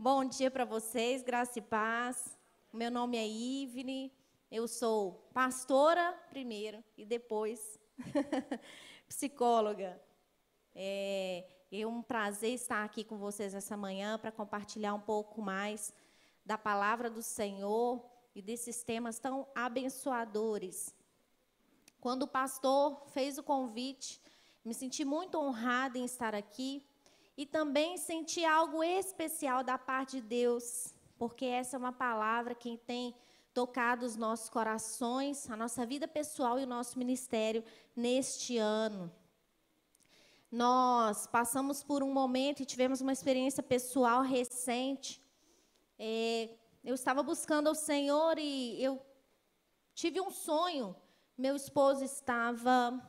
Bom dia para vocês, graça e paz. Meu nome é Ivne, eu sou pastora primeiro e depois psicóloga. É um prazer estar aqui com vocês essa manhã para compartilhar um pouco mais da palavra do Senhor e desses temas tão abençoadores. Quando o pastor fez o convite, me senti muito honrada em estar aqui. E também senti algo especial da parte de Deus, porque essa é uma palavra que tem tocado os nossos corações, a nossa vida pessoal e o nosso ministério neste ano. Nós passamos por um momento e tivemos uma experiência pessoal recente. Eu estava buscando ao Senhor e eu tive um sonho. Meu esposo estava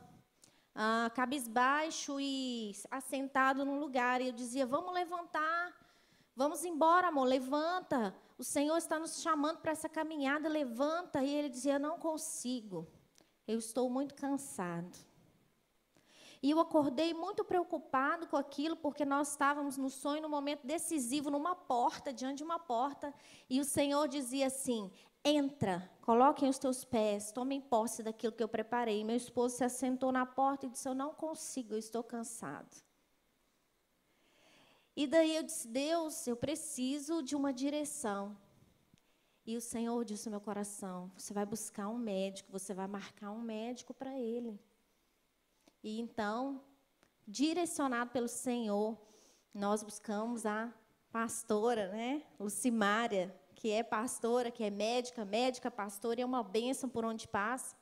cabisbaixo e assentado num lugar, e eu dizia, vamos levantar, vamos embora, amor, levanta, o Senhor está nos chamando para essa caminhada, levanta, e ele dizia, não consigo, eu estou muito cansado. E eu acordei muito preocupado com aquilo, porque nós estávamos no sonho, num momento decisivo, numa porta, diante de uma porta, e o Senhor dizia assim, entra, coloquem os teus pés, tomem posse daquilo que eu preparei. Meu esposo se assentou na porta e disse, eu não consigo, eu estou cansado. E daí eu disse, Deus, eu preciso de uma direção. E o Senhor disse no meu coração, você vai buscar um médico, você vai marcar um médico para ele. E então, direcionado pelo Senhor, nós buscamos a pastora, Lucimária, que é pastora, que é médica, pastora, e é uma bênção por onde passa.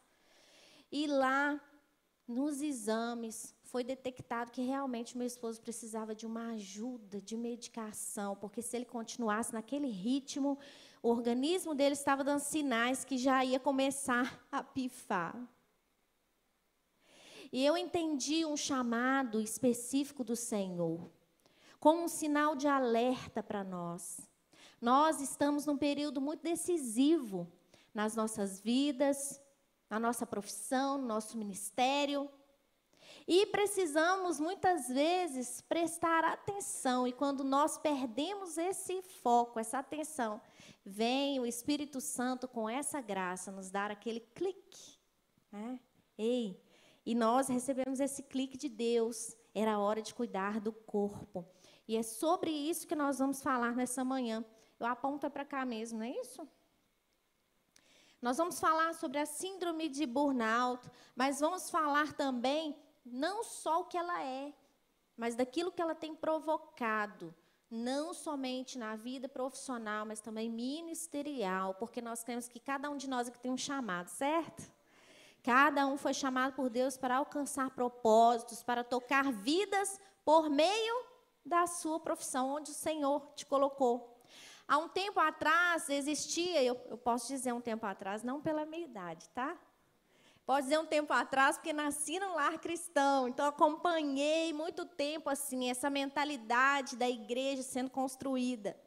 E lá, nos exames, foi detectado que realmente meu esposo precisava de uma ajuda de medicação, porque se ele continuasse naquele ritmo, o organismo dele estava dando sinais que já ia começar a pifar. E eu entendi um chamado específico do Senhor, como um sinal de alerta para nós. Nós estamos num período muito decisivo nas nossas vidas, na nossa profissão, no nosso ministério. E precisamos, muitas vezes, prestar atenção. E quando nós perdemos esse foco, essa atenção, vem o Espírito Santo com essa graça nos dar aquele clique. E nós recebemos esse clique de Deus. Era hora de cuidar do corpo. E é sobre isso que nós vamos falar nessa manhã. Eu aponto para cá mesmo, não é isso? Nós vamos falar sobre a síndrome de burnout, mas vamos falar também não só o que ela é, mas daquilo que ela tem provocado, não somente na vida profissional, mas também ministerial, porque nós temos que cada um de nós aqui tem um chamado, certo? Cada um foi chamado por Deus para alcançar propósitos, para tocar vidas por meio da sua profissão, onde o Senhor te colocou. Há um tempo atrás existia, eu posso dizer um tempo atrás, não pela minha idade, tá? Posso dizer um tempo atrás, porque nasci num lar cristão, então acompanhei muito tempo assim, essa mentalidade da igreja sendo construída.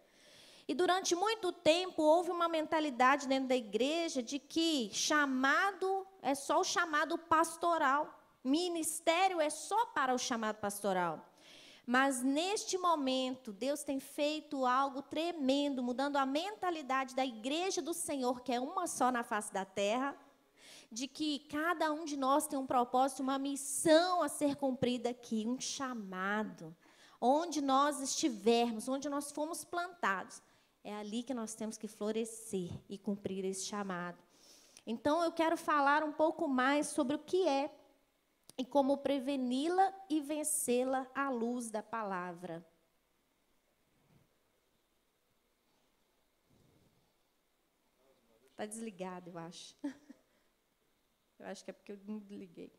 E durante muito tempo houve uma mentalidade dentro da igreja de que chamado é só o chamado pastoral, ministério é só para o chamado pastoral. Mas, neste momento, Deus tem feito algo tremendo, mudando a mentalidade da igreja do Senhor, que é uma só na face da terra, de que cada um de nós tem um propósito, uma missão a ser cumprida aqui, um chamado. Onde nós estivermos, onde nós fomos plantados, é ali que nós temos que florescer e cumprir esse chamado. Então, eu quero falar um pouco mais sobre o que é e como preveni-la e vencê-la à luz da palavra. Está desligado, eu acho. Eu acho que é porque eu não desliguei.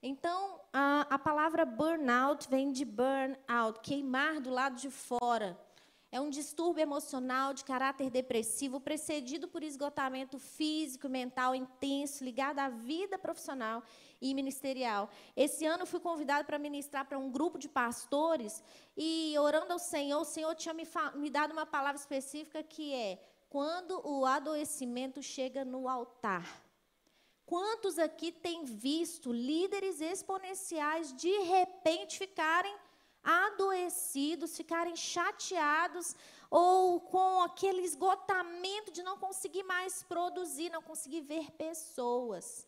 Então, a palavra burnout vem de burn out, queimar do lado de fora. É um distúrbio emocional de caráter depressivo, precedido por esgotamento físico e mental intenso, ligado à vida profissional e ministerial. Esse ano fui convidada para ministrar para um grupo de pastores e, orando ao Senhor, o Senhor tinha me dado uma palavra específica que é: quando o adoecimento chega no altar. Quantos aqui têm visto líderes exponenciais de repente ficarem adoecidos, ficarem chateados ou com aquele esgotamento de não conseguir mais produzir, não conseguir ver pessoas?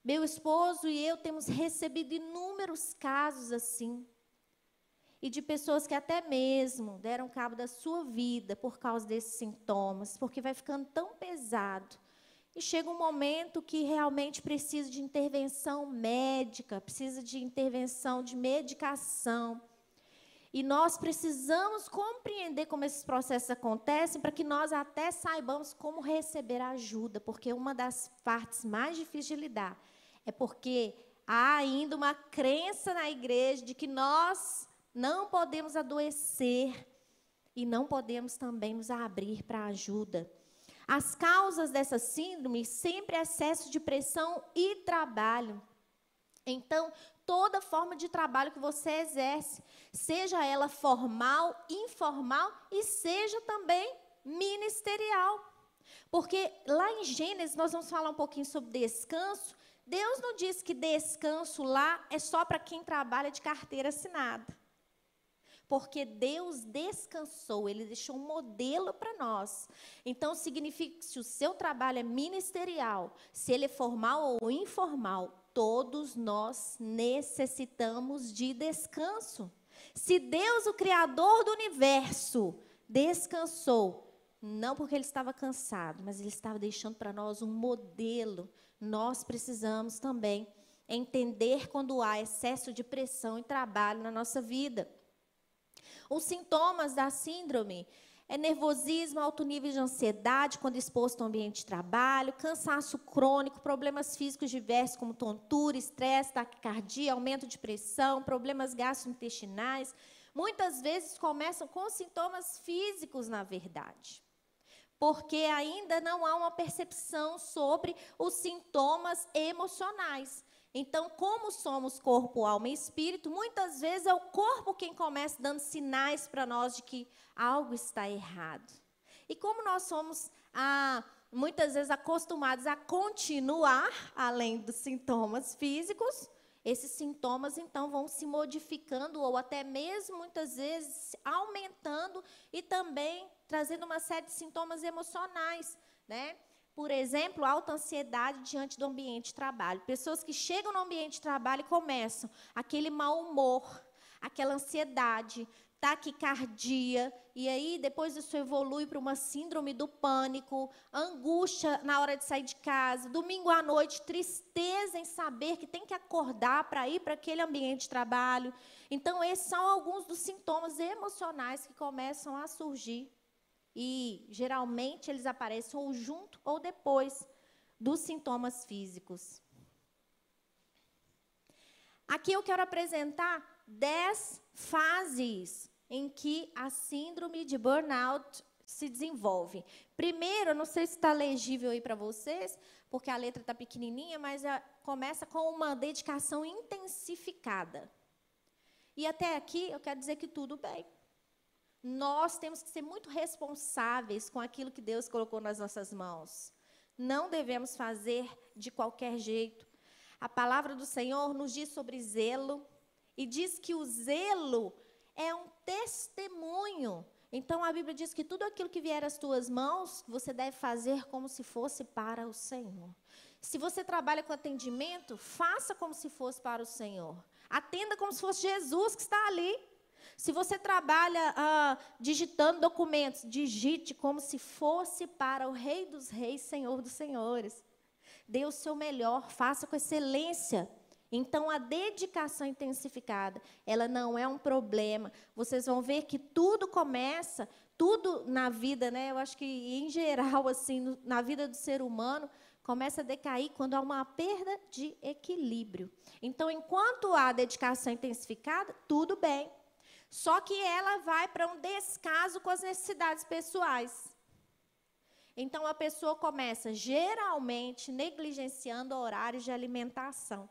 Meu esposo e eu temos recebido inúmeros casos assim, e de pessoas que até mesmo deram cabo da sua vida por causa desses sintomas, porque vai ficando tão pesado. E chega um momento que realmente precisa de intervenção médica, precisa de intervenção de medicação. E nós precisamos compreender como esses processos acontecem para que nós até saibamos como receber ajuda, porque uma das partes mais difíceis de lidar é porque há ainda uma crença na igreja de que nós não podemos adoecer e não podemos também nos abrir para ajuda. As causas dessa síndrome sempre é excesso de pressão e trabalho. Então, toda forma de trabalho que você exerce, seja ela formal, informal e seja também ministerial. Porque lá em Gênesis, nós vamos falar um pouquinho sobre descanso. Deus não diz que descanso lá é só para quem trabalha de carteira assinada. Porque Deus descansou, Ele deixou um modelo para nós. Então, significa que se o seu trabalho é ministerial, se ele é formal ou informal, todos nós necessitamos de descanso. Se Deus, o Criador do universo, descansou, não porque Ele estava cansado, mas Ele estava deixando para nós um modelo, nós precisamos também entender quando há excesso de pressão e trabalho na nossa vida. Os sintomas da síndrome é nervosismo, alto nível de ansiedade quando exposto ao ambiente de trabalho, cansaço crônico, problemas físicos diversos como tontura, estresse, taquicardia, aumento de pressão, problemas gastrointestinais. Muitas vezes começam com sintomas físicos, na verdade, porque ainda não há uma percepção sobre os sintomas emocionais. Então, como somos corpo, alma e espírito, muitas vezes é o corpo quem começa dando sinais para nós de que algo está errado. E como nós somos, muitas vezes, acostumados a continuar, além dos sintomas físicos, esses sintomas, então, vão se modificando ou até mesmo, muitas vezes, aumentando e também trazendo uma série de sintomas emocionais, né? Por exemplo, alta ansiedade diante do ambiente de trabalho. Pessoas que chegam no ambiente de trabalho e começam aquele mau humor, aquela ansiedade, taquicardia, e aí depois isso evolui para uma síndrome do pânico, angústia na hora de sair de casa, domingo à noite, tristeza em saber que tem que acordar para ir para aquele ambiente de trabalho. Então, esses são alguns dos sintomas emocionais que começam a surgir. E, geralmente, eles aparecem ou junto ou depois dos sintomas físicos. Aqui eu quero apresentar 10 fases em que a síndrome de burnout se desenvolve. Primeiro, eu não sei se está legível aí para vocês, porque a letra está pequenininha, mas começa com uma dedicação intensificada. E até aqui, eu quero dizer que tudo bem. Nós temos que ser muito responsáveis com aquilo que Deus colocou nas nossas mãos. Não devemos fazer de qualquer jeito. A palavra do Senhor nos diz sobre zelo, e diz que o zelo é um testemunho. Então, a Bíblia diz que tudo aquilo que vier às tuas mãos, você deve fazer como se fosse para o Senhor. Se você trabalha com atendimento, faça como se fosse para o Senhor. Atenda como se fosse Jesus que está ali. Se você trabalha digitando documentos, digite como se fosse para o Rei dos Reis, Senhor dos Senhores. Dê o seu melhor, faça com excelência. Então, a dedicação intensificada, ela não é um problema. Vocês vão ver que tudo começa, tudo na vida, né? Eu acho que, em geral, assim, na vida do ser humano, começa a decair quando há uma perda de equilíbrio. Então, enquanto há dedicação intensificada, tudo bem. Só que ela vai para um descaso com as necessidades pessoais. Então, a pessoa começa, geralmente, negligenciando horários de alimentação.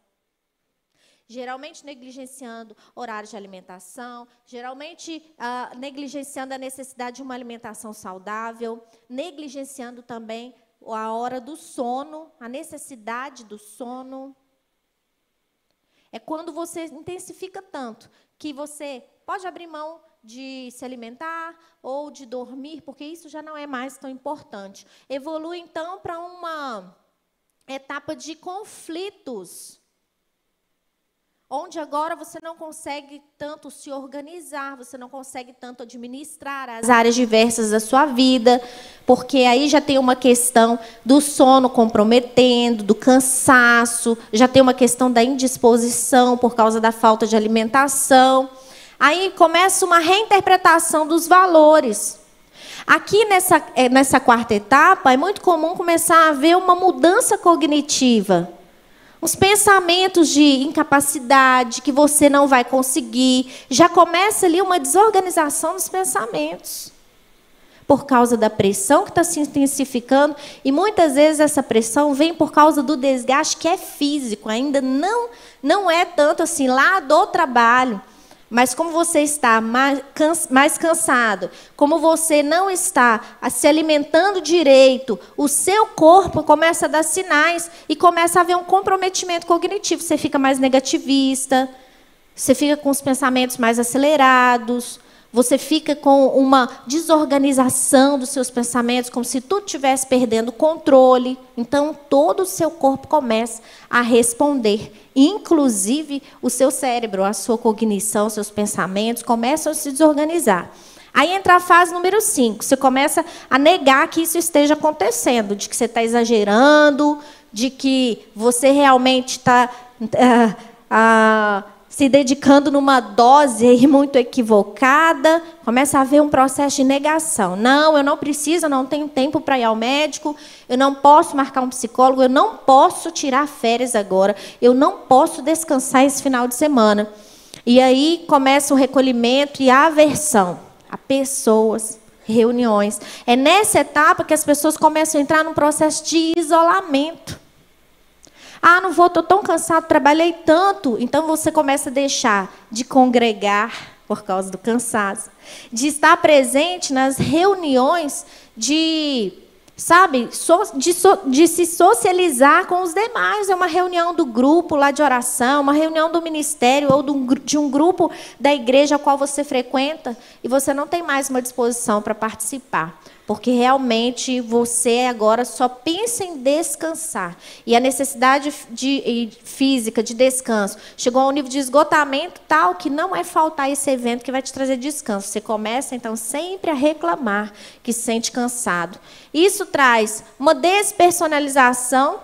Geralmente, negligenciando horários de alimentação, geralmente, negligenciando a necessidade de uma alimentação saudável, negligenciando também a hora do sono, a necessidade do sono. É quando você intensifica tanto que você pode abrir mão de se alimentar ou de dormir, porque isso já não é mais tão importante. Evolui, então, para uma etapa de conflitos, onde agora você não consegue tanto se organizar, você não consegue tanto administrar as áreas diversas da sua vida, porque aí já tem uma questão do sono comprometendo, do cansaço, já tem uma questão da indisposição por causa da falta de alimentação. Aí começa uma reinterpretação dos valores. Aqui nessa quarta etapa, é muito comum começar a haver uma mudança cognitiva. Os pensamentos de incapacidade, que você não vai conseguir, já começa ali uma desorganização dos pensamentos. Por causa da pressão que está se intensificando, e muitas vezes essa pressão vem por causa do desgaste que é físico, ainda não é tanto assim lá do trabalho. Mas como você está mais cansado, como você não está se alimentando direito, o seu corpo começa a dar sinais e começa a haver um comprometimento cognitivo. Você fica mais negativista, você fica com os pensamentos mais acelerados, você fica com uma desorganização dos seus pensamentos, como se tudo estivesse perdendo o controle. Então, todo o seu corpo começa a responder. Inclusive, o seu cérebro, a sua cognição, seus pensamentos começam a se desorganizar. Aí entra a fase número 5. Você começa a negar que isso esteja acontecendo, de que você está exagerando, de que você realmente está se dedicando numa dose aí muito equivocada. Começa a haver um processo de negação. Não, eu não preciso, eu não tenho tempo para ir ao médico, eu não posso marcar um psicólogo, eu não posso tirar férias agora, eu não posso descansar esse final de semana. E aí começa o recolhimento e a aversão a pessoas, reuniões. É nessa etapa que as pessoas começam a entrar num processo de isolamento. Ah, não vou, estou tão cansado, trabalhei tanto. Então, você começa a deixar de congregar por causa do cansaço, de estar presente nas reuniões, de se socializar com os demais. É uma reunião do grupo lá de oração, uma reunião do ministério ou de um grupo da igreja ao qual você frequenta, e você não tem mais uma disposição para participar. Porque realmente você agora só pensa em descansar. E a necessidade física de descanso chegou a um nível de esgotamento tal que não é faltar esse evento que vai te trazer descanso. Você começa, então, sempre a reclamar que se sente cansado. Isso traz uma despersonalização.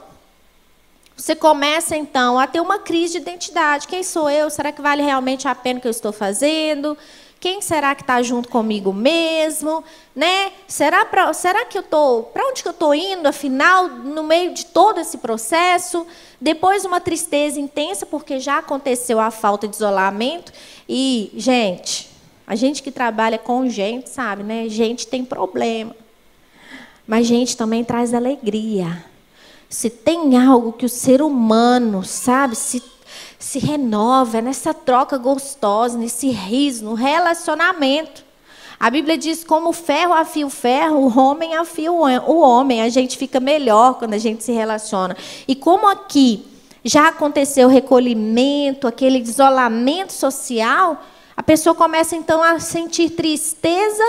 Você começa, então, a ter uma crise de identidade. Quem sou eu? Será que vale realmente a pena o que eu estou fazendo? Quem será que está junto comigo mesmo? Né? Será que eu estou... Para onde que eu estou indo, afinal, no meio de todo esse processo? Depois, uma tristeza intensa, porque já aconteceu a falta de isolamento. E, gente, a gente que trabalha com gente, sabe, né? Gente tem problema. Mas gente também traz alegria. Se tem algo que o ser humano, sabe, se renova, é nessa troca gostosa, nesse riso, no relacionamento. A Bíblia diz, como o ferro afia o ferro, o homem afia o homem. A gente fica melhor quando a gente se relaciona. E como aqui já aconteceu o recolhimento, aquele isolamento social, a pessoa começa então a sentir tristeza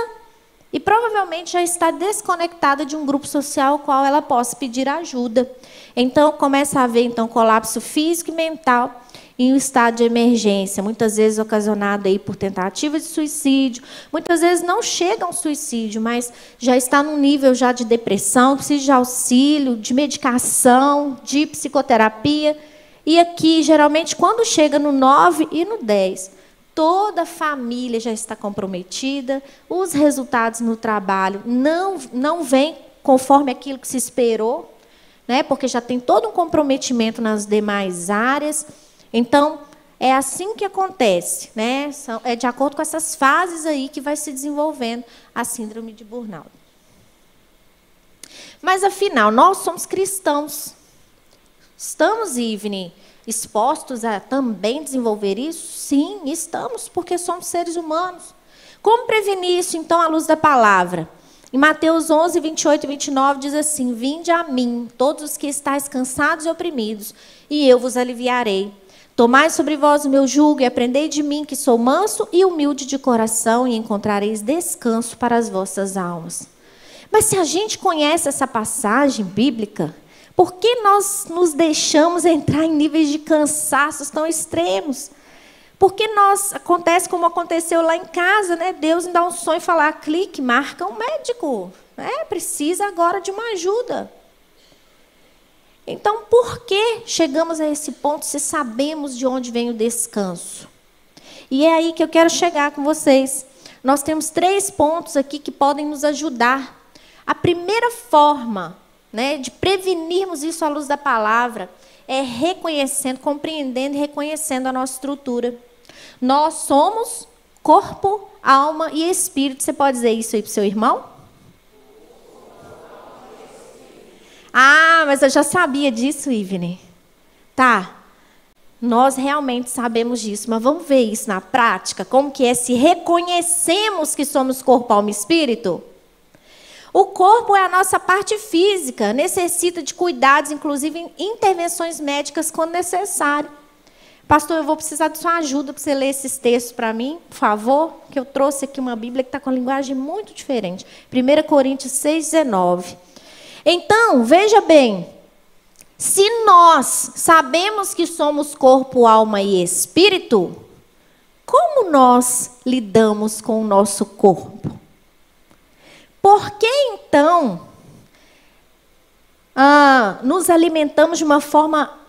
e provavelmente já está desconectada de um grupo social ao qual ela possa pedir ajuda. Então, começa a haver colapso físico e mental em um estado de emergência, muitas vezes ocasionado aí por tentativa de suicídio. Muitas vezes não chega a um suicídio, mas já está num nível já de depressão, precisa de auxílio, de medicação, de psicoterapia. E aqui, geralmente, quando chega no 9 e no 10, toda a família já está comprometida, os resultados no trabalho não vêm conforme aquilo que se esperou, né? Porque já tem todo um comprometimento nas demais áreas. Então, é assim que acontece, né? É de acordo com essas fases aí que vai se desenvolvendo a síndrome de burnout. Mas, afinal, nós somos cristãos. Estamos, Ivne, expostos a também desenvolver isso? Sim, estamos, porque somos seres humanos. Como prevenir isso, então, à luz da palavra? Em Mateus 11, 28 e 29 diz assim: Vinde a mim, todos os que estáis cansados e oprimidos, e eu vos aliviarei. Tomai sobre vós o meu jugo e aprendei de mim, que sou manso e humilde de coração, e encontrareis descanso para as vossas almas. Mas se a gente conhece essa passagem bíblica, por que nós nos deixamos entrar em níveis de cansaços tão extremos? Porque acontece como aconteceu lá em casa, né? Deus me dá um sonho e fala, clique, marca um médico. Precisa agora de uma ajuda. Então, por que chegamos a esse ponto se sabemos de onde vem o descanso? E é aí que eu quero chegar com vocês. Nós temos 3 pontos aqui que podem nos ajudar. A primeira forma, né, de prevenirmos isso à luz da palavra é reconhecendo, compreendendo e reconhecendo a nossa estrutura. Nós somos corpo, alma e espírito. Você pode dizer isso aí para o seu irmão? Ah, mas eu já sabia disso, Ivne. Tá. Nós realmente sabemos disso, mas vamos ver isso na prática? Como que é se reconhecemos que somos corpo, alma e espírito? O corpo é a nossa parte física, necessita de cuidados, inclusive intervenções médicas quando necessário. Pastor, eu vou precisar de sua ajuda para você ler esses textos para mim, por favor, que eu trouxe aqui uma Bíblia que está com uma linguagem muito diferente. 1 Coríntios 6,19. Então, veja bem, se nós sabemos que somos corpo, alma e espírito, como nós lidamos com o nosso corpo? Por que, então, nos alimentamos de uma forma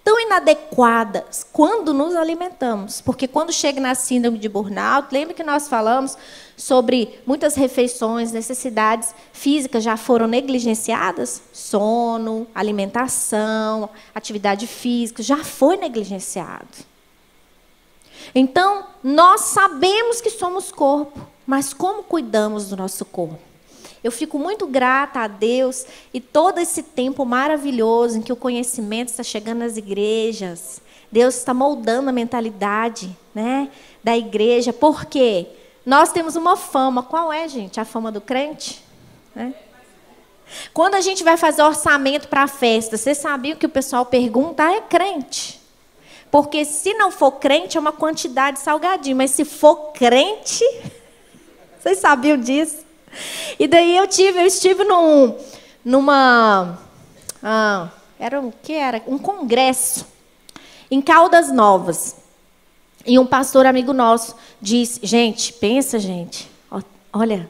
tão inadequada quando nos alimentamos? Porque quando chega na síndrome de burnout, lembra que nós falamos sobre muitas refeições, necessidades físicas já foram negligenciadas? Sono, alimentação, atividade física, já foi negligenciado. Então, nós sabemos que somos corpo, mas como cuidamos do nosso corpo? Eu fico muito grata a Deus e todo esse tempo maravilhoso em que o conhecimento está chegando nas igrejas. Deus está moldando a mentalidade, né, da igreja. Por quê? Nós temos uma fama. Qual é, gente? A fama do crente? Quando a gente vai fazer orçamento para a festa, vocês sabiam que o pessoal pergunta, é crente? Porque se não for crente, é uma quantidade de salgadinho. Mas se for crente, vocês sabiam disso? E daí eu estive era um congresso em Caldas Novas. E um pastor amigo nosso disse, pensa, olha,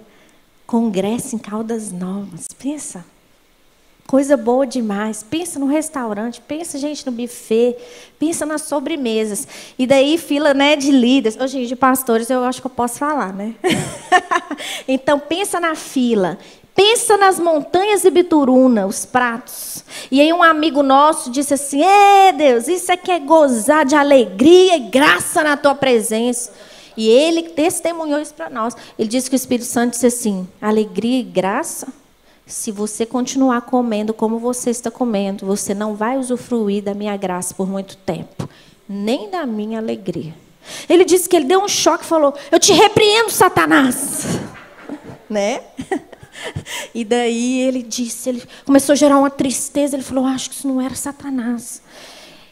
congresso em Caldas Novas, pensa. Coisa boa demais. Pensa no restaurante, pensa, no buffet, pensa nas sobremesas. E daí, fila, né, de líderes. Hoje, de pastores, eu acho que eu posso falar, né? Então, pensa na fila. Pensa nas montanhas de Bituruna, os pratos. E aí, um amigo nosso disse assim, Deus, isso aqui é gozar de alegria e graça na tua presença. E ele testemunhou isso para nós. Ele disse que o Espírito Santo disse assim, alegria e graça? Se você continuar comendo como você está comendo, você não vai usufruir da minha graça por muito tempo, nem da minha alegria. Ele disse que ele deu um choque e falou, eu te repreendo, Satanás. Né? E daí ele começou a gerar uma tristeza, ele falou, acho que isso não era Satanás.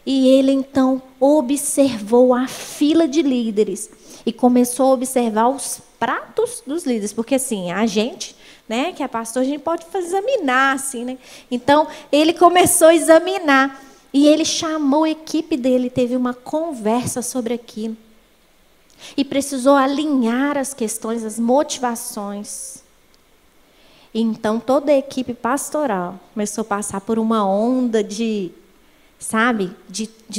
E ele então observou a fila de líderes e começou a observar os pratos dos líderes, porque assim, a gente, né, que é pastor, a gente pode examinar, assim, né? Então, ele começou a examinar. E ele chamou a equipe dele, teve uma conversa sobre aquilo. E precisou alinhar as questões, as motivações. E então, toda a equipe pastoral começou a passar por uma onda de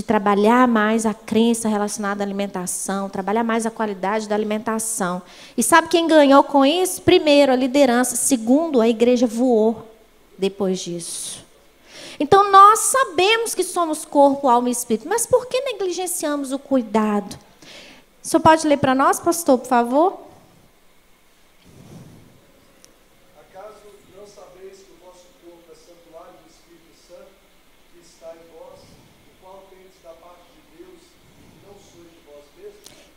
trabalhar mais a crença relacionada à alimentação, trabalhar mais a qualidade da alimentação. E sabe quem ganhou com isso? Primeiro, a liderança. Segundo, a igreja voou depois disso. Então, nós sabemos que somos corpo, alma e espírito, mas por que negligenciamos o cuidado? O senhor pode ler para nós, pastor, por favor?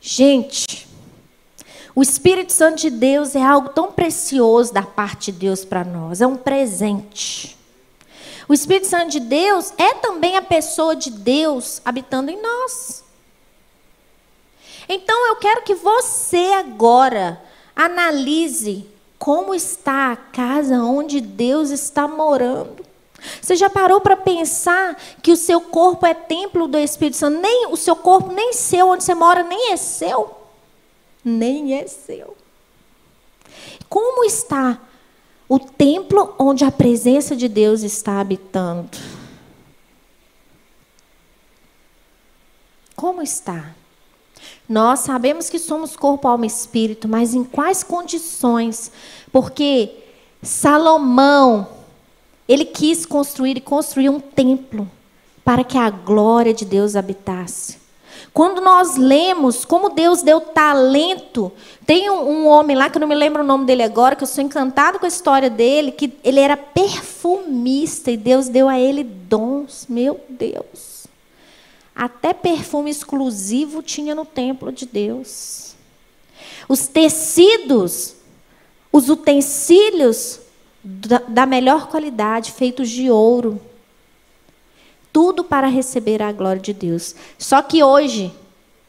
Gente, O Espírito Santo de Deus é algo tão precioso da parte de Deus para nós. É um presente. O Espírito Santo de Deus é também a pessoa de Deus habitando em nós. Então eu quero que você agora analise como está a casa onde Deus está morando. Você já parou para pensar que o seu corpo é templo do Espírito Santo? Nem o seu corpo, nem seu, onde você mora, nem é seu. Nem é seu. Como está o templo onde a presença de Deus está habitando? Como está? Nós sabemos que somos corpo, alma e espírito, mas em quais condições? Porque Salomão, ele quis construir e construir um templo para que a glória de Deus habitasse. Quando nós lemos como Deus deu talento, tem um homem lá, que eu não me lembro o nome dele agora, que eu sou encantada com a história dele, que ele era perfumista e Deus deu a ele dons, meu Deus. Até perfume exclusivo tinha no templo de Deus. Os tecidos, os utensílios da melhor qualidade, feitos de ouro. Tudo para receber a glória de Deus. Só que hoje,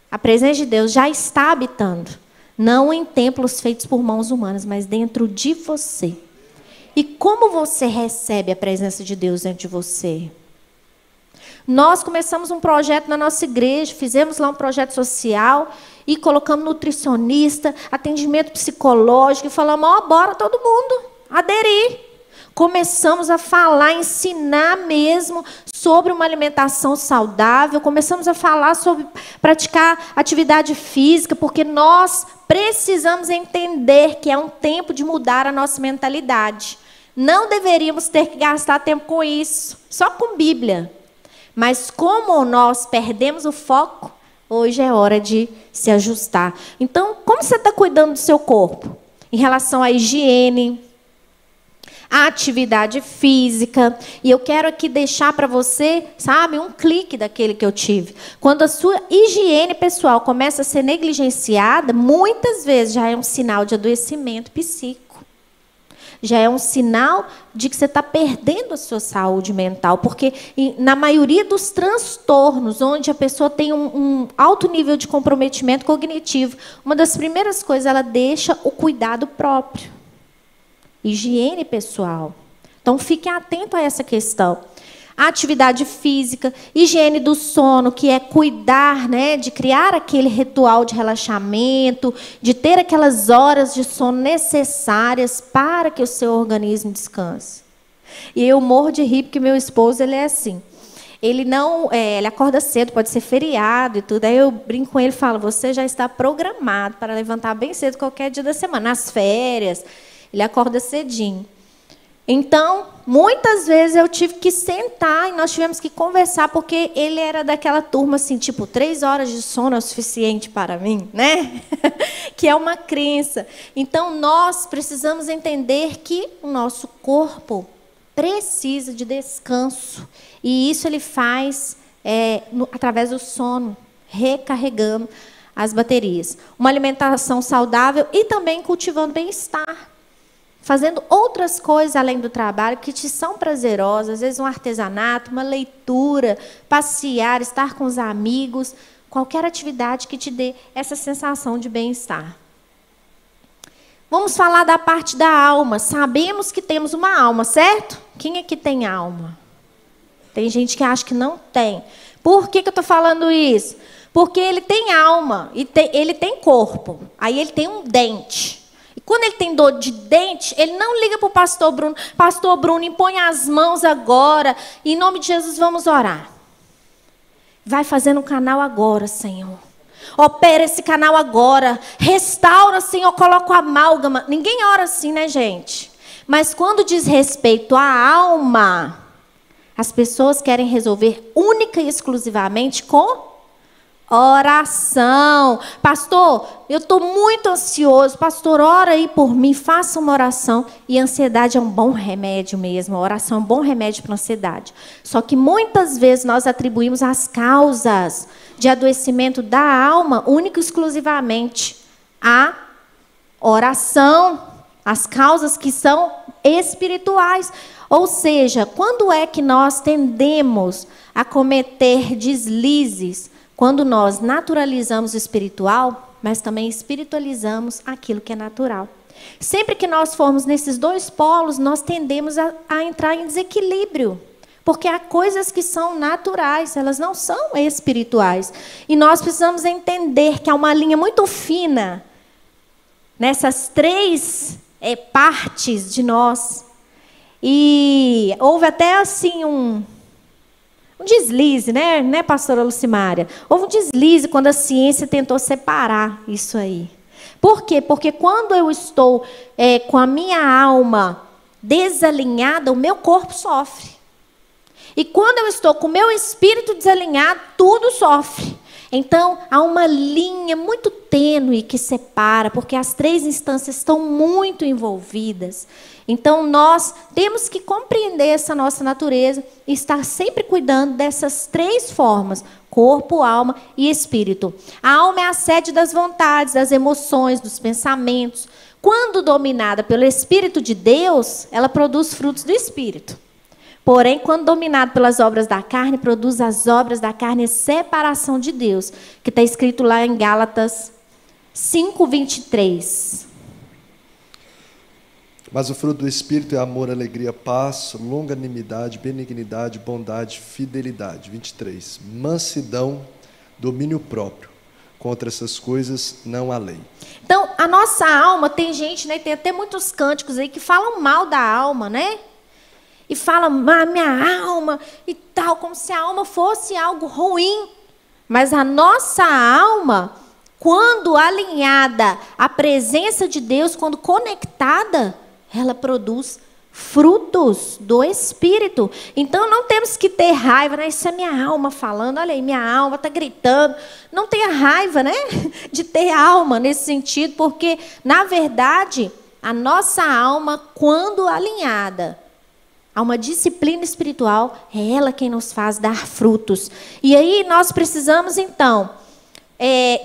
a presença de Deus já está habitando. Não em templos feitos por mãos humanas, mas dentro de você. E como você recebe a presença de Deus dentro de você? Nós começamos um projeto na nossa igreja, fizemos lá um projeto social e colocamos nutricionista, atendimento psicológico e falamos, bora todo mundo aderir. Começamos a falar, ensinar mesmo sobre uma alimentação saudável, começamos a falar sobre praticar atividade física, porque nós precisamos entender que é um tempo de mudar a nossa mentalidade. Não deveríamos ter que gastar tempo com isso, só com Bíblia. Mas como nós perdemos o foco, hoje é hora de se ajustar. Então, como você está cuidando do seu corpo? Em relação à higiene, à atividade física. E eu quero aqui deixar para você, sabe, um clique daquele que eu tive. Quando a sua higiene pessoal começa a ser negligenciada, muitas vezes já é um sinal de adoecimento psíquico. Já é um sinal de que você está perdendo a sua saúde mental. Porque na maioria dos transtornos, onde a pessoa tem um alto nível de comprometimento cognitivo, uma das primeiras coisas, ela deixa o cuidado próprio. Higiene pessoal. Então, fiquem atentos a essa questão. A atividade física, higiene do sono, que é cuidar, né, de criar aquele ritual de relaxamento, de ter aquelas horas de sono necessárias para que o seu organismo descanse. E eu morro de rir, porque meu esposo, ele é assim. Ele acorda cedo, pode ser feriado e tudo. Aí eu brinco com ele e falo, você já está programado para levantar bem cedo qualquer dia da semana. Nas férias, ele acorda cedinho. Então, muitas vezes eu tive que sentar e nós tivemos que conversar, porque ele era daquela turma assim, tipo, 3 horas de sono é o suficiente para mim, né? Que é uma crença. Então, nós precisamos entender que o nosso corpo precisa de descanso. E isso ele faz através do sono, recarregando as baterias. Uma alimentação saudável e também cultivando bem-estar. Fazendo outras coisas além do trabalho que te são prazerosas, às vezes um artesanato, uma leitura, passear, estar com os amigos, qualquer atividade que te dê essa sensação de bem-estar. Vamos falar da parte da alma. Sabemos que temos uma alma, certo? Quem aqui tem alma? Tem gente que acha que não tem. Por que eu estou falando isso? Porque ele tem alma e ele tem corpo. Aí ele tem um dente. Quando ele tem dor de dente, ele não liga para o pastor Bruno. Pastor Bruno, impõe as mãos agora. E em nome de Jesus, vamos orar. Vai fazendo um canal agora, Senhor. Opera esse canal agora. Restaura, Senhor, coloca o amálgama. Ninguém ora assim, né, gente? Mas quando diz respeito à alma, as pessoas querem resolver única e exclusivamente com oração. Pastor, eu estou muito ansioso. Pastor, ora aí por mim, faça uma oração. E a ansiedade é um bom remédio mesmo. A oração é um bom remédio para a ansiedade. Só que muitas vezes nós atribuímos as causas de adoecimento da alma única e exclusivamente à oração, as causas que são espirituais. Ou seja, quando é que nós tendemos a cometer deslizes? Quando nós naturalizamos o espiritual, mas também espiritualizamos aquilo que é natural. Sempre que nós formos nesses dois polos, nós tendemos a entrar em desequilíbrio. Porque há coisas que são naturais, elas não são espirituais. E nós precisamos entender que há uma linha muito fina nessas três partes de nós. E houve até assim um deslize, né, pastora Lucimária? Houve um deslize quando a ciência tentou separar isso aí. Por quê? Porque quando eu estou com a minha alma desalinhada, o meu corpo sofre. E quando eu estou com o meu espírito desalinhado, tudo sofre. Então, há uma linha muito tênue que separa, porque as três instâncias estão muito envolvidas. Então, nós temos que compreender essa nossa natureza e estar sempre cuidando dessas três formas: corpo, alma e espírito. A alma é a sede das vontades, das emoções, dos pensamentos. Quando dominada pelo Espírito de Deus, ela produz frutos do Espírito. Porém, quando dominado pelas obras da carne, produz as obras da carne e separação de Deus, que está escrito lá em Gálatas 5:23. Mas o fruto do Espírito é amor, alegria, paz, longanimidade, benignidade, bondade, fidelidade. 23. Mansidão, domínio próprio. Contra essas coisas não há lei. Então, a nossa alma, tem gente, né, tem até muitos cânticos aí que falam mal da alma, né? E falam, minha alma e tal, como se a alma fosse algo ruim. Mas a nossa alma, quando alinhada à presença de Deus, quando conectada, ela produz frutos do Espírito. Então, não temos que ter raiva, né? Isso é minha alma falando, olha aí, minha alma está gritando. Não tenha raiva, né? De ter alma nesse sentido, porque, na verdade, a nossa alma, quando alinhada há uma disciplina espiritual, é ela quem nos faz dar frutos. E aí nós precisamos, então,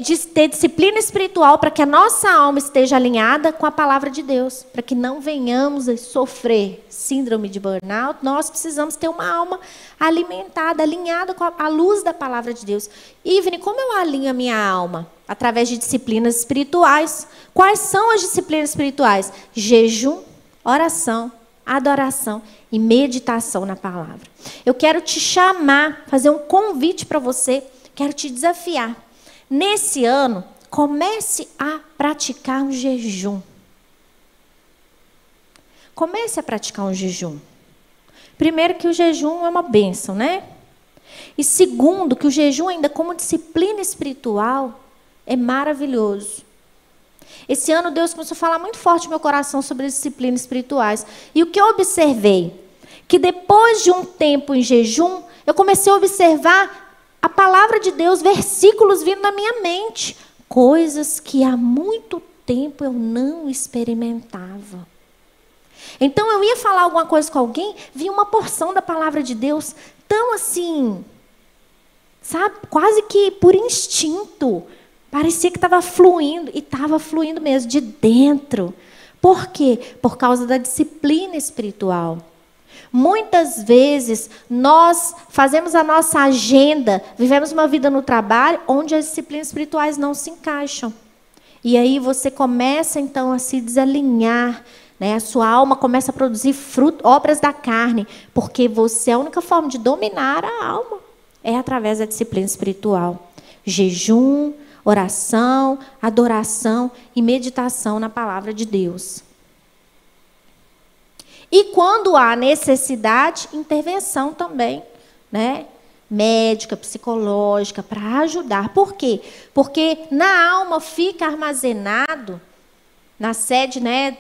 de ter disciplina espiritual para que a nossa alma esteja alinhada com a palavra de Deus, para que não venhamos a sofrer síndrome de burnout. Nós precisamos ter uma alma alimentada, alinhada com a luz da palavra de Deus. Ivne, como eu alinho a minha alma? Através de disciplinas espirituais. Quais são as disciplinas espirituais? Jejum, oração, adoração e meditação na palavra. Eu quero te chamar, fazer um convite para você, quero te desafiar. Nesse ano, comece a praticar um jejum. Comece a praticar um jejum. Primeiro, que o jejum é uma bênção, né? E segundo, que o jejum, ainda como disciplina espiritual, é maravilhoso. Esse ano Deus começou a falar muito forte no meu coração sobre as disciplinas espirituais. E o que eu observei? Que depois de um tempo em jejum, eu comecei a observar a palavra de Deus, versículos vindo na minha mente. Coisas que há muito tempo eu não experimentava. Então eu ia falar alguma coisa com alguém, vinha uma porção da palavra de Deus tão assim, sabe, quase que por instinto. Parecia que estava fluindo, e estava fluindo mesmo, de dentro. Por quê? Por causa da disciplina espiritual. Muitas vezes, nós fazemos a nossa agenda, vivemos uma vida no trabalho, onde as disciplinas espirituais não se encaixam. E aí você começa, então, a se desalinhar, né? A sua alma começa a produzir fruto, obras da carne, porque a única forma de dominar a alma é através da disciplina espiritual. Jejum, oração, adoração e meditação na palavra de Deus. E quando há necessidade, intervenção também, né? Médica, psicológica, para ajudar. Por quê? Porque na alma fica armazenado, na sede, né,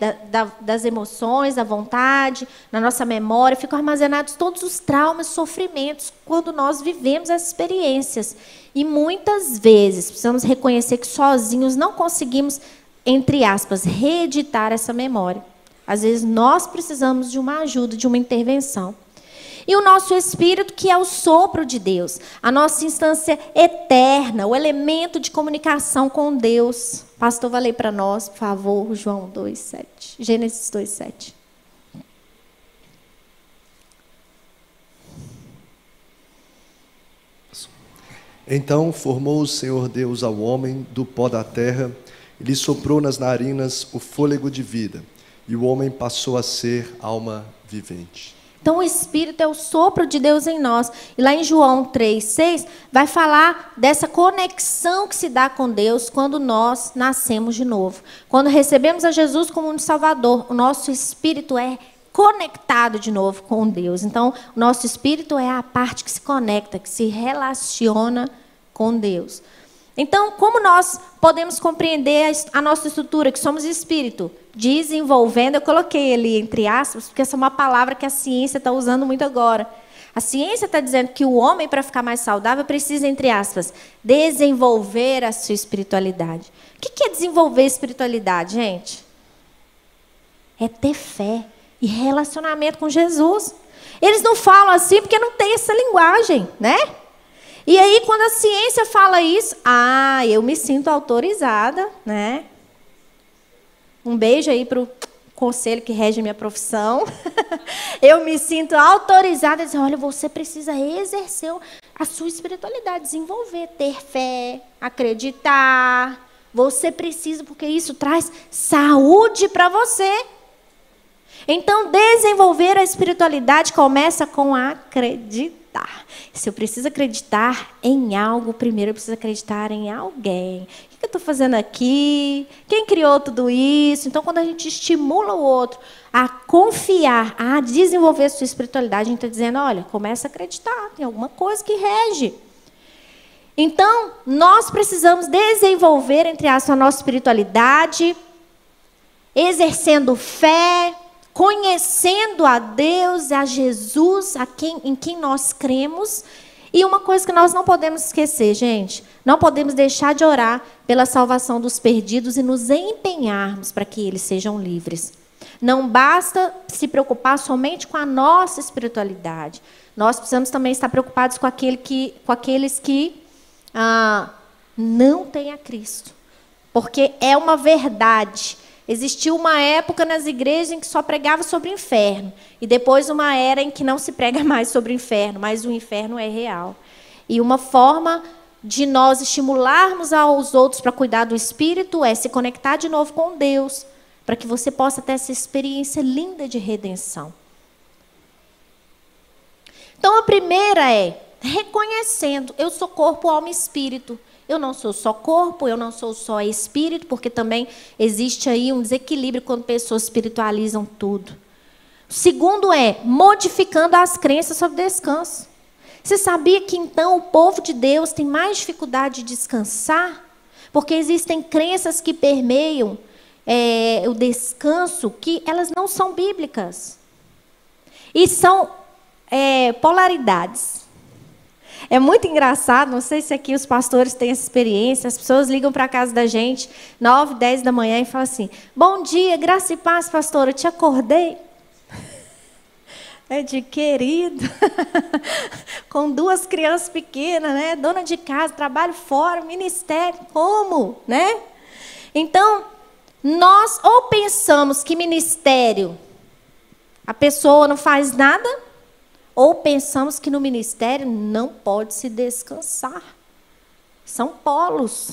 das emoções, da vontade, na nossa memória, ficam armazenados todos os traumas, sofrimentos, quando nós vivemos essas experiências. E muitas vezes precisamos reconhecer que sozinhos não conseguimos, entre aspas, reeditar essa memória. Às vezes nós precisamos de uma ajuda, de uma intervenção. E o nosso espírito, que é o sopro de Deus, a nossa instância eterna, o elemento de comunicação com Deus. Pastor, vai ler para nós, por favor, João 2:7, Gênesis 2:7. Então formou o Senhor Deus ao homem do pó da terra, e lhe soprou nas narinas o fôlego de vida, e o homem passou a ser alma vivente. Então, o Espírito é o sopro de Deus em nós. E lá em João 3:6, vai falar dessa conexão que se dá com Deus quando nós nascemos de novo. Quando recebemos a Jesus como um Salvador, o nosso espírito é conectado de novo com Deus. Então, o nosso espírito é a parte que se conecta, que se relaciona com Deus. Então, como nós podemos compreender a nossa estrutura, que somos espírito, desenvolvendo, eu coloquei ali entre aspas, porque essa é uma palavra que a ciência está usando muito agora. A ciência está dizendo que o homem, para ficar mais saudável, precisa, entre aspas, desenvolver a sua espiritualidade. O que é desenvolver espiritualidade, gente? É ter fé e relacionamento com Jesus. Eles não falam assim porque não tem essa linguagem, né? E aí, quando a ciência fala isso, eu me sinto autorizada, né? Um beijo aí para o conselho que rege a minha profissão. Eu me sinto autorizada a dizer, olha, você precisa exercer a sua espiritualidade, desenvolver, ter fé, acreditar. Você precisa, porque isso traz saúde para você. Então, desenvolver a espiritualidade começa com acreditar. Se eu preciso acreditar em algo, primeiro eu preciso acreditar em alguém. O que eu estou fazendo aqui? Quem criou tudo isso? Então, quando a gente estimula o outro a confiar, a desenvolver a sua espiritualidade, a gente está dizendo, olha, começa a acreditar, tem alguma coisa que rege. Então, nós precisamos desenvolver, entre aspas, a nossa espiritualidade, exercendo fé, conhecendo a Deus, a Jesus, em quem nós cremos. E uma coisa que nós não podemos esquecer, gente, não podemos deixar de orar pela salvação dos perdidos e nos empenharmos para que eles sejam livres. Não basta se preocupar somente com a nossa espiritualidade. Nós precisamos também estar preocupados com aqueles que não têm a Cristo. Porque é uma verdade. Existiu uma época nas igrejas em que só pregava sobre o inferno. E depois uma era em que não se prega mais sobre o inferno, mas o inferno é real. E uma forma de nós estimularmos aos outros para cuidar do espírito é se conectar de novo com Deus, para que você possa ter essa experiência linda de redenção. Então, a primeira é reconhecendo, eu sou corpo, alma e espírito. Eu não sou só corpo, eu não sou só espírito, porque também existe aí um desequilíbrio quando pessoas espiritualizam tudo. O segundo é modificando as crenças sobre descanso. Você sabia que, então, o povo de Deus tem mais dificuldade de descansar? Porque existem crenças que permeiam o descanso, que elas não são bíblicas. E são polaridades. É muito engraçado, não sei se aqui os pastores têm essa experiência, as pessoas ligam para a casa da gente, 9, 10 da manhã, e falam assim, bom dia, graça e paz, pastor, eu te acordei. É de querido, com 2 crianças pequenas, né? Dona de casa, trabalho fora, ministério, como? Né? Então, nós ou pensamos que ministério, a pessoa não faz nada, ou pensamos que no ministério não pode se descansar. São polos.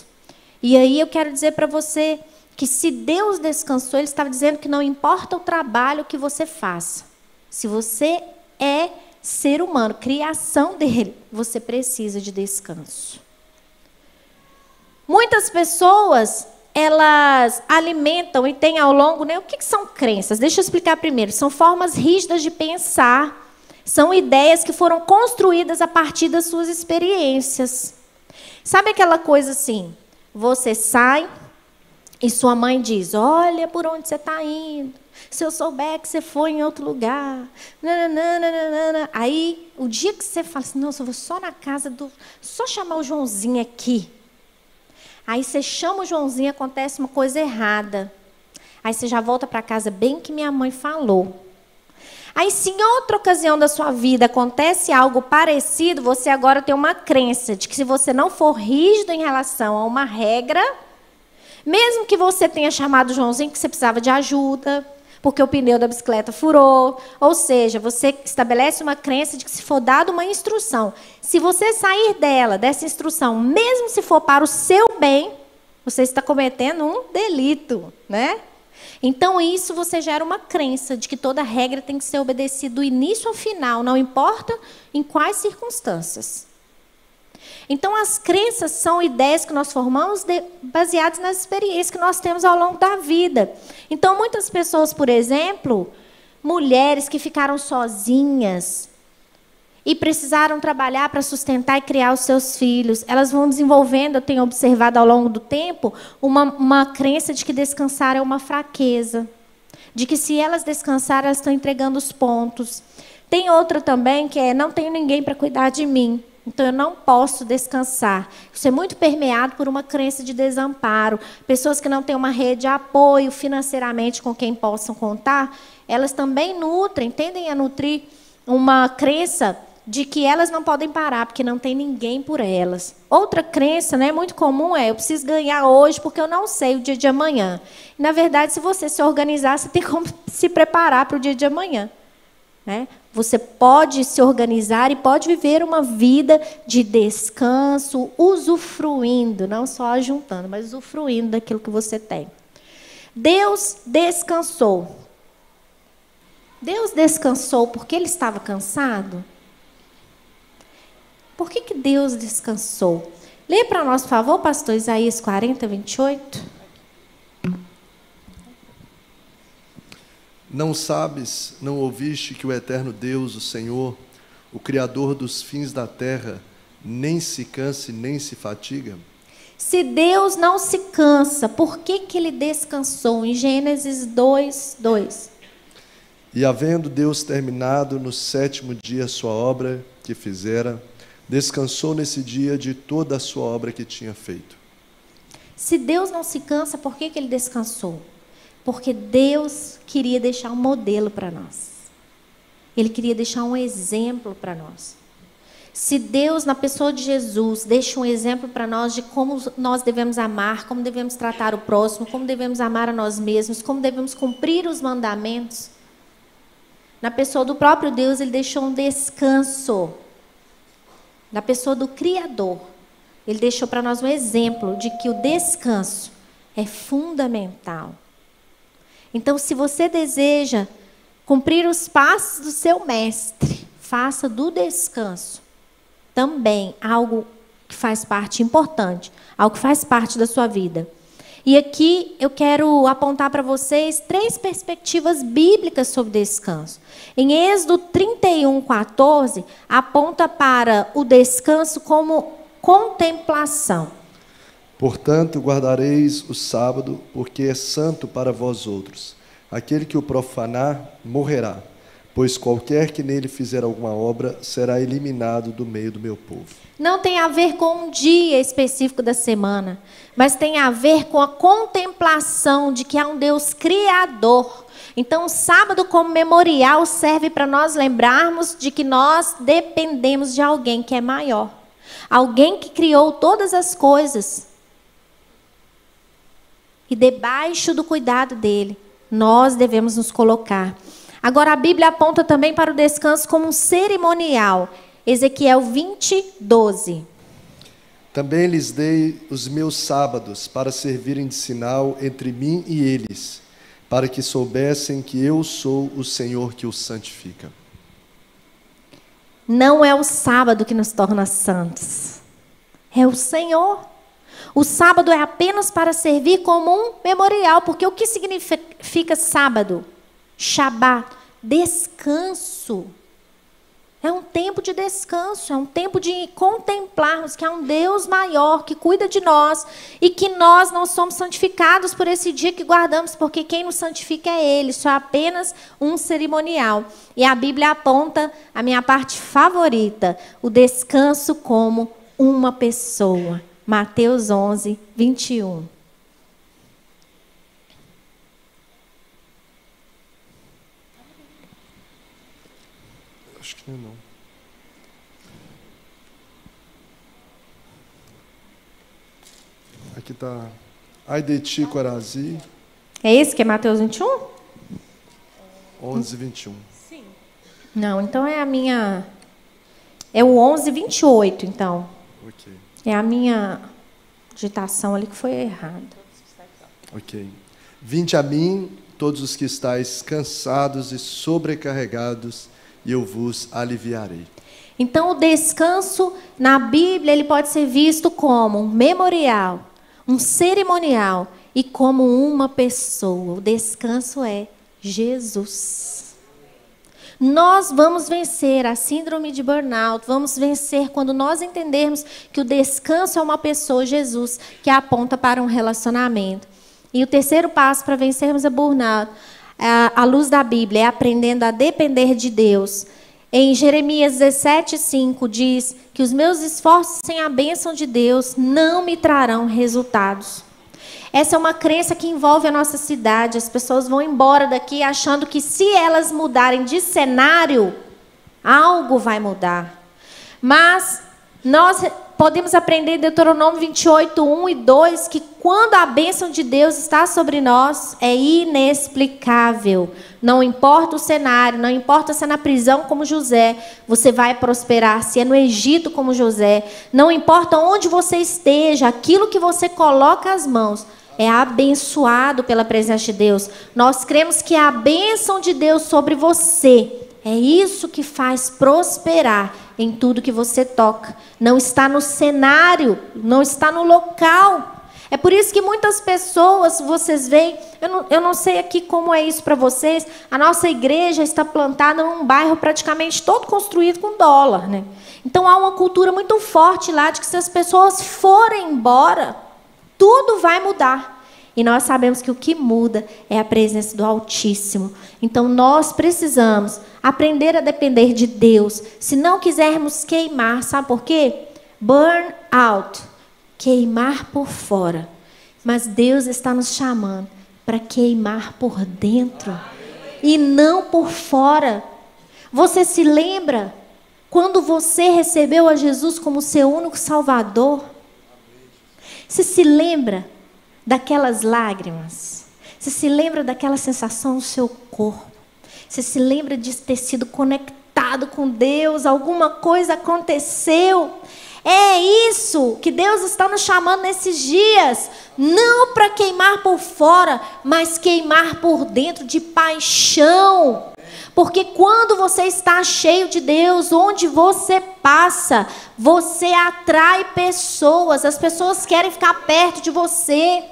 E aí eu quero dizer para você que se Deus descansou, Ele estava dizendo que não importa o trabalho que você faça. Se você é ser humano, criação dele, você precisa de descanso. Muitas pessoas, elas alimentam e têm ao longo, né? O que são crenças? Deixa eu explicar primeiro. São formas rígidas de pensar. São ideias que foram construídas a partir das suas experiências. Sabe aquela coisa assim? Você sai e sua mãe diz, olha por onde você está indo. Se eu souber que você foi em outro lugar. Nananana. Aí, o dia que você fala assim, nossa, eu vou só na casa do... Só chamar o Joãozinho aqui. Aí você chama o Joãozinho, acontece uma coisa errada. Aí você já volta para casa bem que minha mãe falou. Aí, se em outra ocasião da sua vida acontece algo parecido, você agora tem uma crença de que se você não for rígido em relação a uma regra, mesmo que você tenha chamado o Joãozinho que você precisava de ajuda, porque o pneu da bicicleta furou, ou seja, você estabelece uma crença de que se for dada uma instrução, se você sair dessa instrução, mesmo se for para o seu bem, você está cometendo um delito, né? Então, isso você gera uma crença de que toda regra tem que ser obedecida do início ao final, não importa em quais circunstâncias. Então, as crenças são ideias que nós formamos baseadas nas experiências que nós temos ao longo da vida. Então, muitas pessoas, por exemplo, mulheres que ficaram sozinhas e precisaram trabalhar para sustentar e criar os seus filhos, elas vão desenvolvendo, eu tenho observado ao longo do tempo, uma crença de que descansar é uma fraqueza, de que se elas descansarem, elas estão entregando os pontos. Tem outra também que é, não tenho ninguém para cuidar de mim, então eu não posso descansar. Isso é muito permeado por uma crença de desamparo. Pessoas que não têm uma rede de apoio financeiramente com quem possam contar, elas também tendem a nutrir uma crença de que elas não podem parar, porque não tem ninguém por elas. Outra crença, né, muito comum é, eu preciso ganhar hoje porque eu não sei o dia de amanhã. E, na verdade, se você se organizar, você tem como se preparar para o dia de amanhã. Né? Você pode se organizar e pode viver uma vida de descanso, usufruindo, não só ajuntando, mas usufruindo daquilo que você tem. Deus descansou. Deus descansou porque Ele estava cansado? Por que Deus descansou? Lê para nós, por favor, pastor Isaías 40, 28. Não sabes, não ouviste que o eterno Deus, o Senhor, o Criador dos fins da terra, nem se cansa nem se fatiga? Se Deus não se cansa, por que Ele descansou? Em Gênesis 2, 2. E havendo Deus terminado no 7º dia a sua obra que fizera, descansou nesse dia de toda a sua obra que tinha feito. Se Deus não se cansa, por que Ele descansou? Porque Deus queria deixar um modelo para nós. Ele queria deixar um exemplo para nós. Se Deus, na pessoa de Jesus, deixa um exemplo para nós de como nós devemos amar, como devemos tratar o próximo, como devemos amar a nós mesmos, como devemos cumprir os mandamentos, na pessoa do próprio Deus, Ele deixou um descanso. Na pessoa do Criador, Ele deixou para nós um exemplo de que o descanso é fundamental. Então, se você deseja cumprir os passos do seu mestre, faça do descanso também algo que faz parte importante, algo que faz parte da sua vida. E aqui eu quero apontar para vocês 3 perspectivas bíblicas sobre descanso. Em Êxodo 31, 14, aponta para o descanso como contemplação. Portanto, guardareis o sábado, porque é santo para vós outros. Aquele que o profanar, morrerá, pois qualquer que nele fizer alguma obra, será eliminado do meio do meu povo. Não tem a ver com um dia específico da semana, mas tem a ver com a contemplação de que há um Deus criador. Então, o sábado como memorial serve para nós lembrarmos de que nós dependemos de alguém que é maior. Alguém que criou todas as coisas. E debaixo do cuidado dele, nós devemos nos colocar. Agora, a Bíblia aponta também para o descanso como um cerimonial. Ezequiel 20, 12. Também lhes dei os meus sábados para servirem de sinal entre mim e eles, para que soubessem que eu sou o Senhor que os santifica. Não é o sábado que nos torna santos. É o Senhor. O sábado é apenas para servir como um memorial. Porque o que significa sábado? Shabat, descanso. É um tempo de descanso, é um tempo de contemplarmos que há um Deus maior que cuida de nós e que nós não somos santificados por esse dia que guardamos, porque quem nos santifica é Ele, isso é apenas um cerimonial. E a Bíblia aponta a minha parte favorita, o descanso como uma pessoa. Mateus 11, 21. Não. Aqui está. Ai de ti, Corazi. É esse que é Mateus 21? 11, 21. Sim. Não, então é a minha... É o 11, 28, então. Ok. É a minha digitação ali que foi errada. Ok. Vinde a mim, todos os que estáis cansados e sobrecarregados, e eu vos aliviarei. Então, o descanso na Bíblia ele pode ser visto como um memorial, um cerimonial e como uma pessoa. O descanso é Jesus. Nós vamos vencer a síndrome de burnout, vamos vencer quando nós entendermos que o descanso é uma pessoa, Jesus, que aponta para um relacionamento. E o terceiro passo para vencermos a burnout, à luz da Bíblia, é aprendendo a depender de Deus. Em Jeremias 17:5 diz que os meus esforços sem a bênção de Deus não me trarão resultados. Essa é uma crença que envolve a nossa cidade. As pessoas vão embora daqui achando que se elas mudarem de cenário, algo vai mudar. Mas nós podemos aprender em Deuteronômio 28, 1 e 2, que quando a bênção de Deus está sobre nós, é inexplicável. Não importa o cenário, não importa se é na prisão como José, você vai prosperar. Se é no Egito como José, não importa onde você esteja, aquilo que você coloca as mãos, é abençoado pela presença de Deus. Nós cremos que a bênção de Deus sobre você, é isso que faz prosperar em tudo que você toca. Não está no cenário, não está no local. É por isso que muitas pessoas, vocês veem, eu não sei aqui como é isso para vocês, a nossa igreja está plantada num bairro praticamente todo construído com dólar, né? Então há uma cultura muito forte lá de que se as pessoas forem embora, tudo vai mudar. E nós sabemos que o que muda é a presença do Altíssimo. Então nós precisamos aprender a depender de Deus. Se não quisermos queimar, sabe por quê? Burn out. Queimar por fora. Mas Deus está nos chamando para queimar por dentro e não por fora. Você se lembra quando você recebeu a Jesus como seu único Salvador? Você se lembra daquelas lágrimas? Você se lembra daquela sensação no seu corpo? Você se lembra de ter sido conectado com Deus? Alguma coisa aconteceu? É isso que Deus está nos chamando nesses dias. Não para queimar por fora, mas queimar por dentro de paixão. Porque quando você está cheio de Deus, onde você passa, você atrai pessoas. As pessoas querem ficar perto de você.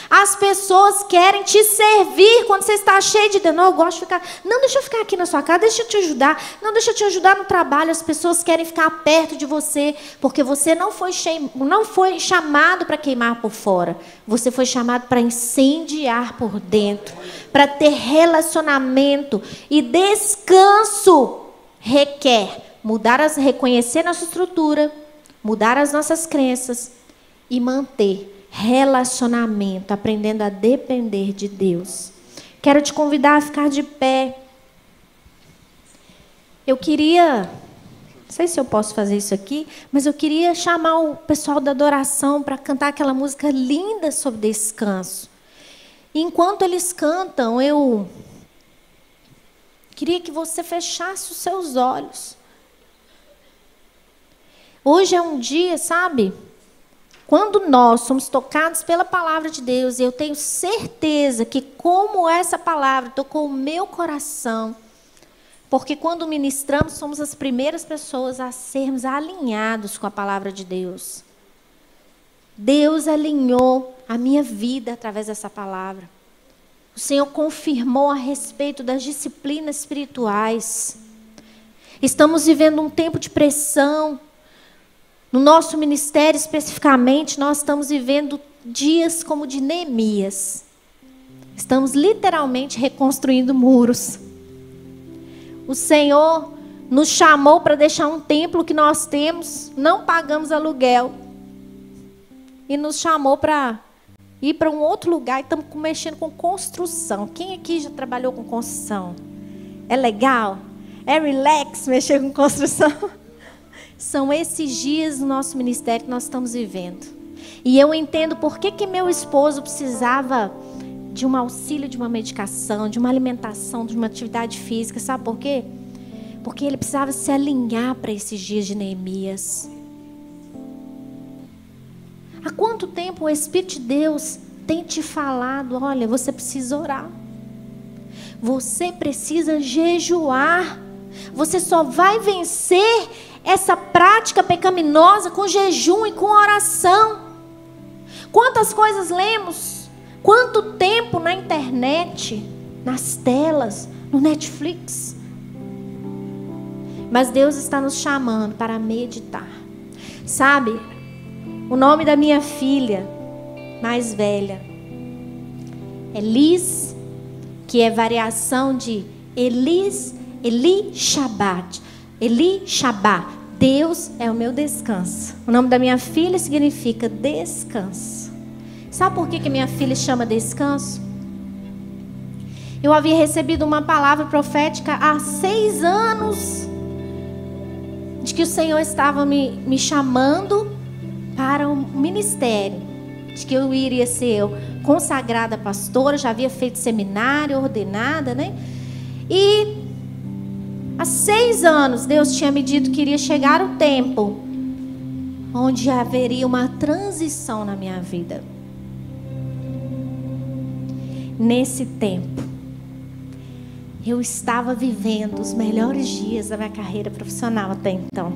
As pessoas querem te servir quando você está cheio de Deus. Não, eu gosto de ficar... Não, deixa eu ficar aqui na sua casa, deixa eu te ajudar. Não, deixa eu te ajudar no trabalho. As pessoas querem ficar perto de você, porque você não foi chamado para queimar por fora. Você foi chamado para incendiar por dentro, para ter relacionamento. E descanso requer reconhecer nossa estrutura, mudar as nossas crenças e manter relacionamento, aprendendo a depender de Deus. Quero te convidar a ficar de pé. Eu queria, não sei se eu posso fazer isso aqui, mas eu queria chamar o pessoal da adoração para cantar aquela música linda sobre descanso. E enquanto eles cantam, eu queria que você fechasse os seus olhos. Hoje é um dia, sabe? Quando nós somos tocados pela palavra de Deus, e eu tenho certeza que como essa palavra tocou o meu coração, porque quando ministramos, somos as primeiras pessoas a sermos alinhados com a palavra de Deus. Deus alinhou a minha vida através dessa palavra. O Senhor confirmou a respeito das disciplinas espirituais. Estamos vivendo um tempo de pressão. No nosso ministério, especificamente, nós estamos vivendo dias como de Neemias. Estamos literalmente reconstruindo muros. O Senhor nos chamou para deixar um templo que nós temos, não pagamos aluguel. E nos chamou para ir para um outro lugar e estamos mexendo com construção. Quem aqui já trabalhou com construção? É legal? É relax mexer com construção. São esses dias no nosso ministério que nós estamos vivendo. E eu entendo por que meu esposo precisava de um auxílio, de uma medicação, de uma alimentação, de uma atividade física. Sabe por quê? Porque ele precisava se alinhar para esses dias de Neemias. Há quanto tempo o Espírito de Deus tem te falado, olha, você precisa orar. Você precisa jejuar. Você só vai vencer essa prática pecaminosa com jejum e com oração. Quantas coisas lemos? Quanto tempo na internet, nas telas, no Netflix? Mas Deus está nos chamando para meditar. Sabe, o nome da minha filha mais velha é Liz, que é variação de Eli Shabbat. Deus é o meu descanso. O nome da minha filha significa descanso. Sabe por que minha filha chama descanso? Eu havia recebido uma palavra profética há 6 anos, de que o Senhor estava me chamando para um ministério, de que eu iria ser consagrada pastora, já havia feito seminário, ordenada, né? E há 6 anos Deus tinha me dito que iria chegar o tempo onde haveria uma transição na minha vida. Nesse tempo, eu estava vivendo os melhores dias da minha carreira profissional até então.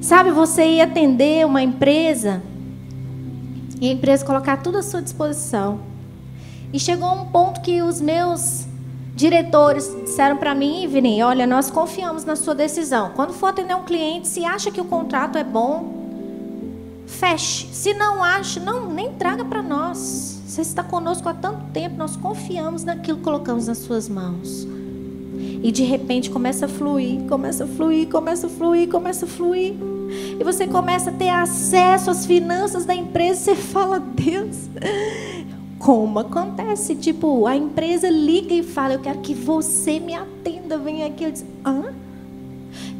Sabe, você ia atender uma empresa e a empresa colocar tudo à sua disposição. E chegou um ponto que os meus diretores disseram para mim, Ivne, olha, nós confiamos na sua decisão. Quando for atender um cliente, se acha que o contrato é bom, feche. Se não acha, não, nem traga para nós. Você está conosco há tanto tempo, nós confiamos naquilo que colocamos nas suas mãos. E de repente começa a fluir. E você começa a ter acesso às finanças da empresa. Você fala, Deus, como acontece? Tipo, a empresa liga e fala, eu quero que você me atenda, vem aqui. Eu disse, hã?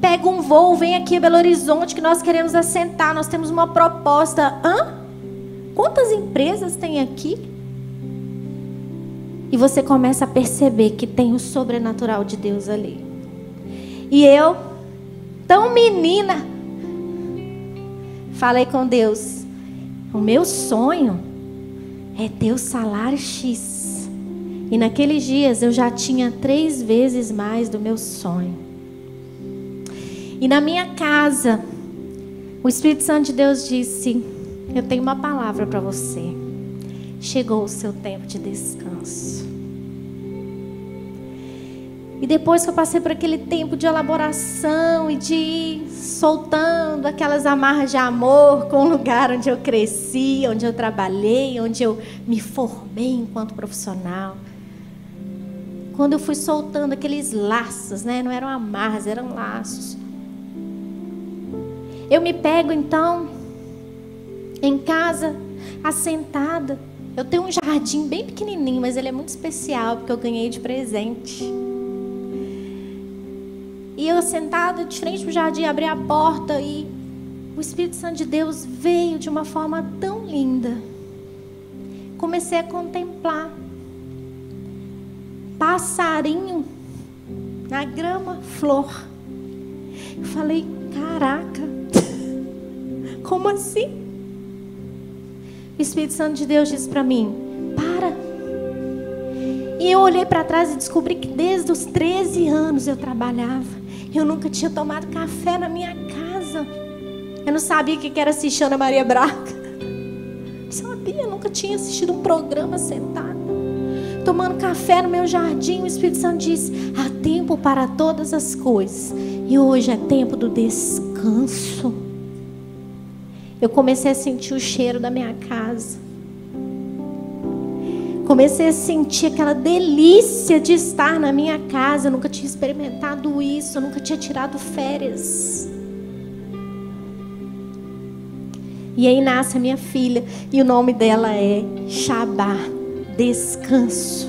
Pega um voo, vem aqui a Belo Horizonte que nós queremos assentar, nós temos uma proposta. Hã? Quantas empresas tem aqui? E você começa a perceber que tem o sobrenatural de Deus ali. E eu, tão menina, falei com Deus, o meu sonho é ter o salário X. E naqueles dias eu já tinha 3 vezes mais do meu sonho. E na minha casa, o Espírito Santo de Deus disse, eu tenho uma palavra para você. Chegou o seu tempo de descanso. E depois que eu passei por aquele tempo de elaboração e de ir soltando aquelas amarras de amor com o lugar onde eu cresci, onde eu trabalhei, onde eu me formei enquanto profissional. Quando eu fui soltando aqueles laços, né? Não eram amarras, eram laços. Eu me pego então em casa, assentada. Eu tenho um jardim bem pequenininho, mas ele é muito especial, porque eu ganhei de presente. E eu sentada de frente para o jardim, abri a porta e o Espírito Santo de Deus veio de uma forma tão linda. Comecei a contemplar passarinho na grama, flor. Eu falei, caraca, como assim? O Espírito Santo de Deus disse para mim, para. E eu olhei para trás e descobri que desde os 13 anos eu trabalhava. Eu nunca tinha tomado café na minha casa. Eu não sabia o que era assistir Ana Maria Braga. Não sabia, eu nunca tinha assistido um programa sentada. Tomando café no meu jardim, o Espírito Santo disse, há tempo para todas as coisas. E hoje é tempo do descanso. Eu comecei a sentir o cheiro da minha casa. Comecei a sentir aquela delícia de estar na minha casa. Eu nunca tinha experimentado isso. Eu nunca tinha tirado férias. E aí nasce a minha filha. E o nome dela é Shabá, descanso.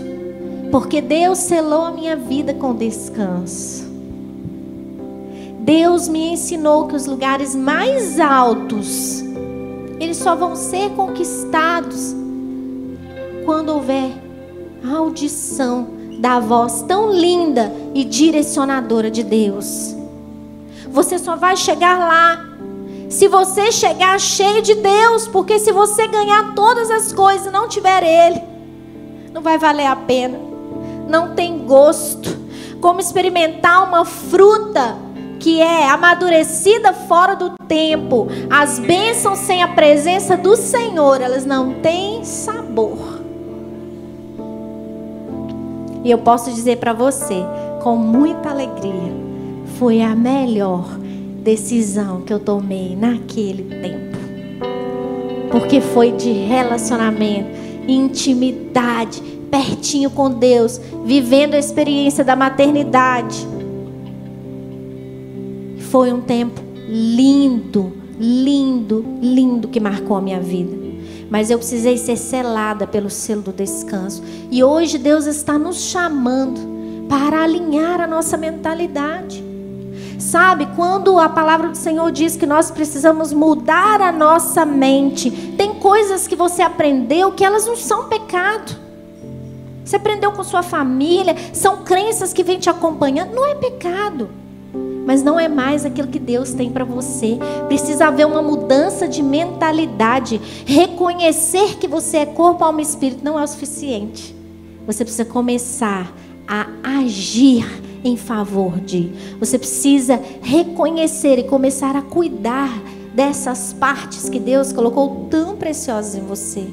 Porque Deus selou a minha vida com descanso. Deus me ensinou que os lugares mais altos, eles só vão ser conquistados quando houver a audição da voz tão linda e direcionadora de Deus. Você só vai chegar lá se você chegar cheio de Deus, porque se você ganhar todas as coisas e não tiver Ele, não vai valer a pena. Não tem gosto. Como experimentar uma fruta que é amadurecida fora do tempo. As bênçãos sem a presença do Senhor, elas não têm sabor. E eu posso dizer para você, com muita alegria, foi a melhor decisão que eu tomei naquele tempo. Porque foi de relacionamento, intimidade, pertinho com Deus, vivendo a experiência da maternidade. Foi um tempo lindo, lindo, lindo que marcou a minha vida. Mas eu precisei ser selada pelo selo do descanso. E hoje Deus está nos chamando para alinhar a nossa mentalidade. Sabe, quando a palavra do Senhor diz que nós precisamos mudar a nossa mente, tem coisas que você aprendeu que elas não são pecado. Você aprendeu com sua família, são crenças que vêm te acompanhando, não é pecado. Mas não é mais aquilo que Deus tem para você. Precisa haver uma mudança de mentalidade. Reconhecer que você é corpo, alma e espírito não é o suficiente. Você precisa começar a agir em favor de. Você precisa reconhecer e começar a cuidar dessas partes que Deus colocou tão preciosas em você.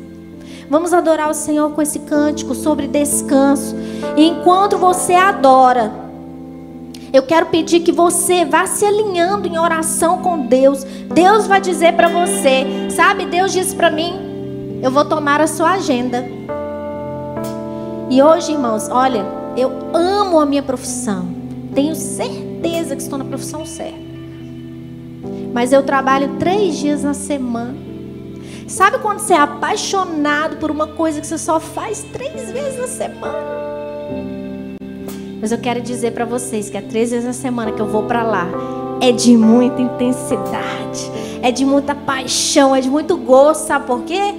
Vamos adorar o Senhor com esse cântico sobre descanso. E enquanto você adora, eu quero pedir que você vá se alinhando em oração com Deus. Deus vai dizer para você, sabe? Deus disse para mim, eu vou tomar a sua agenda. E hoje, irmãos, olha, eu amo a minha profissão. Tenho certeza que estou na profissão certa. Mas eu trabalho 3 dias na semana. Sabe quando você é apaixonado por uma coisa que você só faz 3 vezes na semana? Mas eu quero dizer para vocês que é 3 vezes na semana que eu vou para lá. É de muita intensidade, é de muita paixão, é de muito gosto. Sabe por quê?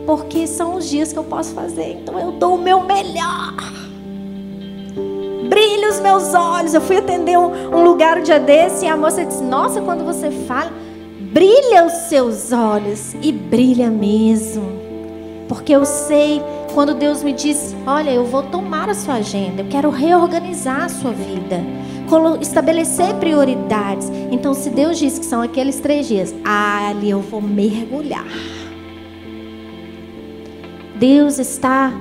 Porque são os dias que eu posso fazer. Então eu dou o meu melhor. Brilha os meus olhos. Eu fui atender um lugar um dia desse e a moça disse, nossa, quando você fala, brilha os seus olhos. E brilha mesmo. Porque eu sei, quando Deus me diz, olha, eu vou tomar a sua agenda, eu quero reorganizar a sua vida, estabelecer prioridades. Então, se Deus diz que são aqueles 3 dias, ali eu vou mergulhar. Deus está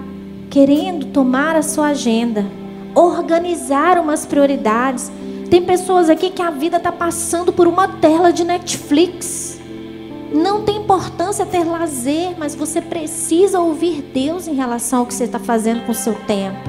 querendo tomar a sua agenda, organizar umas prioridades. Tem pessoas aqui que a vida está passando por uma tela de Netflix. Não tem importância ter lazer, mas você precisa ouvir Deus em relação ao que você está fazendo com o seu tempo.